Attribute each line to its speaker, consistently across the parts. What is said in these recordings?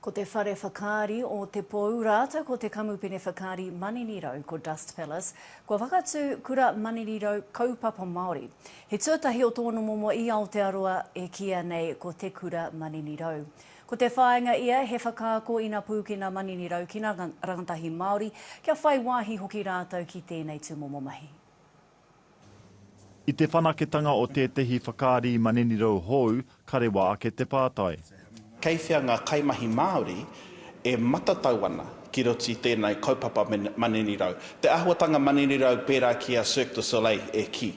Speaker 1: Ko te whare whakaari o te pou rātou ko te kamupene whakaari Maninirau ko Dust Palace, ko whakatu Kura Maninirau Kaupapa Māori. He tuatahi o tōna momo i Aotearoa e kia nei ko Te Kura Maninirau. Ko te whāinga ia he whakaako i ngā pūkena Maninirau ki ngā rangantahi Māori, kia whai wāhi hoki rātou ki tēnei tū momo mahi.
Speaker 2: I te whanaketanga o tētahi whakaari Maninirau hou, karewa ake te pātai.
Speaker 3: Kei whia ngā kaimahi Māori e matatau ana ki roti tēnei kaupapa Maninirau. Te ahuatanga Maninirau pērā ki a Cirque du Soleil e ki.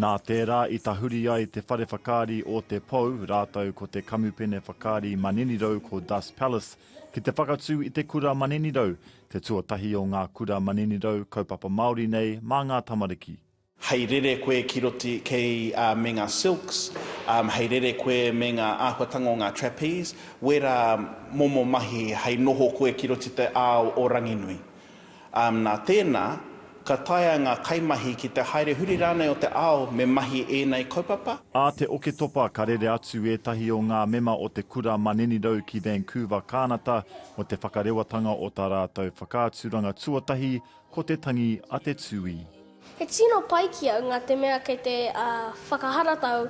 Speaker 2: Nā tērā i tahuri ai te whare whakaari o te pou, rātou ko te kamupene whakaari Maninirau ko Dust Palace, ki te whakatū i te Kura Maninirau, te tuatahi o ngā Kura Maninirau kaupapa Māori nei mā ngā tamariki.
Speaker 3: Hei rere koe ki roti kei me ngā silks, hei rere koe me ngā āhuatanga o ngā trapeze, wera momo mahi hei noho koe ki roti te ao o Ranginui. Nā tēnā, ka taia ngā kaimahi ki te haere huri rānei o te ao me mahi e nei kaupapa.
Speaker 2: A te oke topa ka rere atu etahi o ngā mema o te Kura Maninirau ki Vancouver, Kānata, o te whakarewatanga o tā rātou whakaaturanga tuatahi ko te tangi a te tui.
Speaker 4: He tino pai ki au ngā te mea kei te whakaharatau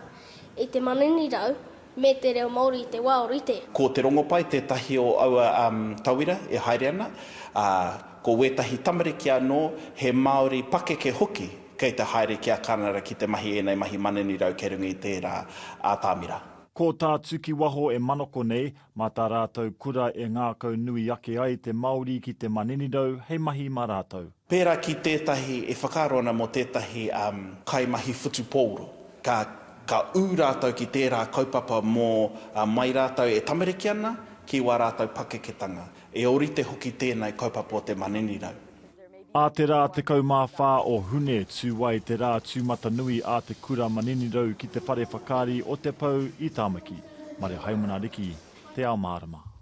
Speaker 4: i te Maninirau me te reo Māori i te wā o rite.
Speaker 3: Ko te rongo pai tētahi o aua tauira e haere ana, ko wētahi tamariki anō he Māori pakeke hoki kei te haere ki a Kānara ki te mahi e nei mahi Maninirau kei runga i tērā ātāmira.
Speaker 2: Ko tā tuki waho e manoko nei, mā tā rātou kura e ngākau nui ake ai te Māori ki te Maninirau, hei mahi mā rātou.
Speaker 3: Pērā ki tētahi e whakaarona mo tētahi kaimahi whutupōuro. Ka ū rātou ki tērā kaupapa mō mai rātou e tamariki ana, ki wā rātou pakeketanga. E orite hoki tēnei kaupapa o te Maninirau.
Speaker 2: A te rā te kaumāwhā o hune tūwai te rā tūmata nui a te Kura Maninirau ki te whare whakaari o te pou i Tāmaki. Mare haumana riki, te ao mārama.